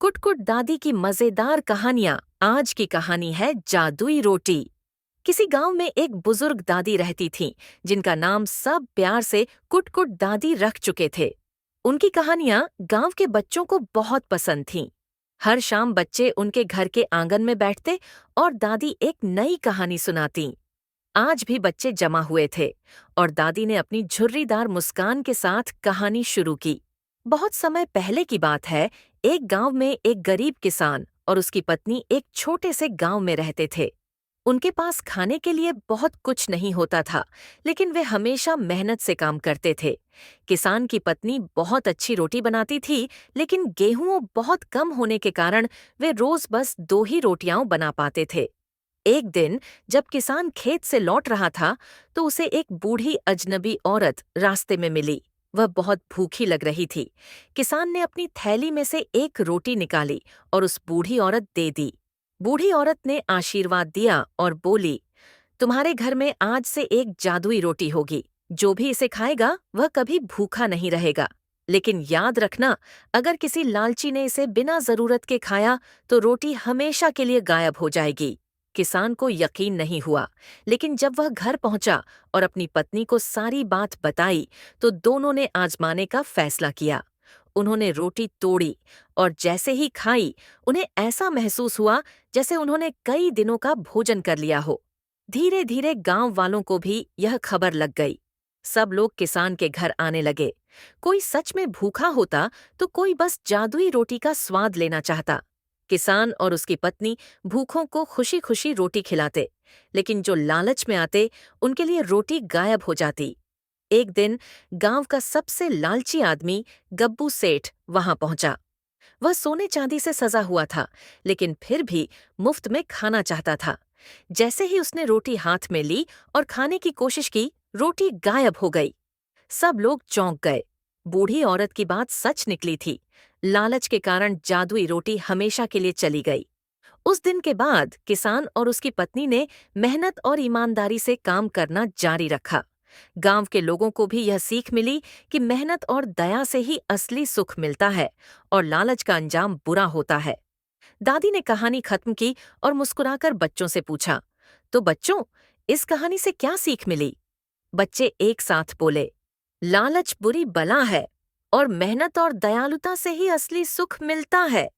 कुट-कुट दादी की मजेदार कहानियां। आज की कहानी है जादुई रोटी। किसी गांव में एक बुजुर्ग दादी रहती थीं, जिनका नाम सब प्यार से कुट-कुट दादी रख चुके थे। उनकी कहानियां गांव के बच्चों को बहुत पसंद थीं। हर शाम बच्चे उनके घर के आंगन में बैठते और दादी एक नई कहानी सुनाती। आज भी बच्चे जमा हुए थे और दादी ने अपनी झुर्रीदार मुस्कान के साथ कहानी शुरू की। बहुत समय पहले की बात है। एक गांव में एक गरीब किसान और उसकी पत्नी एक छोटे से गांव में रहते थे। उनके पास खाने के लिए बहुत कुछ नहीं होता था, लेकिन वे हमेशा मेहनत से काम करते थे। किसान की पत्नी बहुत अच्छी रोटी बनाती थी, लेकिन गेहूं बहुत कम होने के कारण वे रोज बस 2 ही रोटियां बना पाते थे। एक दिन जब किसान खेत से लौट रहा था, तो उसे एक बूढ़ी अजनबी औरत रास्ते में मिली। वह बहुत भूखी लग रही थी। किसान ने अपनी थैली में से एक रोटी निकाली और उस बूढ़ी औरत दे दी। बूढ़ी औरत ने आशीर्वाद दिया और बोली, तुम्हारे घर में आज से एक जादुई रोटी होगी। जो भी इसे खाएगा वह कभी भूखा नहीं रहेगा। लेकिन याद रखना, अगर किसी लालची ने इसे बिना जरूरत के खाया तो रोटी हमेशा के लिए गायब हो जाएगी। किसान को यकीन नहीं हुआ, लेकिन जब वह घर पहुंचा और अपनी पत्नी को सारी बात बताई, तो दोनों ने आजमाने का फैसला किया। उन्होंने रोटी तोड़ी और जैसे ही खाई, उन्हें ऐसा महसूस हुआ जैसे उन्होंने कई दिनों का भोजन कर लिया हो। धीरे धीरे गांव वालों को भी यह खबर लग गई। सब लोग किसान के घर आने लगे। कोई सच में भूखा होता, तो कोई बस जादुई रोटी का स्वाद लेना चाहता। किसान और उसकी पत्नी भूखों को खुशी खुशी रोटी खिलाते, लेकिन जो लालच में आते, उनके लिए रोटी गायब हो जाती। एक दिन गांव का सबसे लालची आदमी गब्बू सेठ वहां पहुंचा। वह सोने चांदी से सजा हुआ था, लेकिन फिर भी मुफ्त में खाना चाहता था। जैसे ही उसने रोटी हाथ में ली और खाने की कोशिश की, रोटी गायब हो गई। सब लोग चौंक गए। बूढ़ी औरत की बात सच निकली थी। लालच के कारण जादुई रोटी हमेशा के लिए चली गई। उस दिन के बाद किसान और उसकी पत्नी ने मेहनत और ईमानदारी से काम करना जारी रखा। गांव के लोगों को भी यह सीख मिली कि मेहनत और दया से ही असली सुख मिलता है और लालच का अंजाम बुरा होता है। दादी ने कहानी खत्म की और मुस्कुराकर बच्चों से पूछा, तो बच्चों, इस कहानी से क्या सीख मिली? बच्चे एक साथ बोले, लालच बुरी बला है और मेहनत और दयालुता से ही असली सुख मिलता है।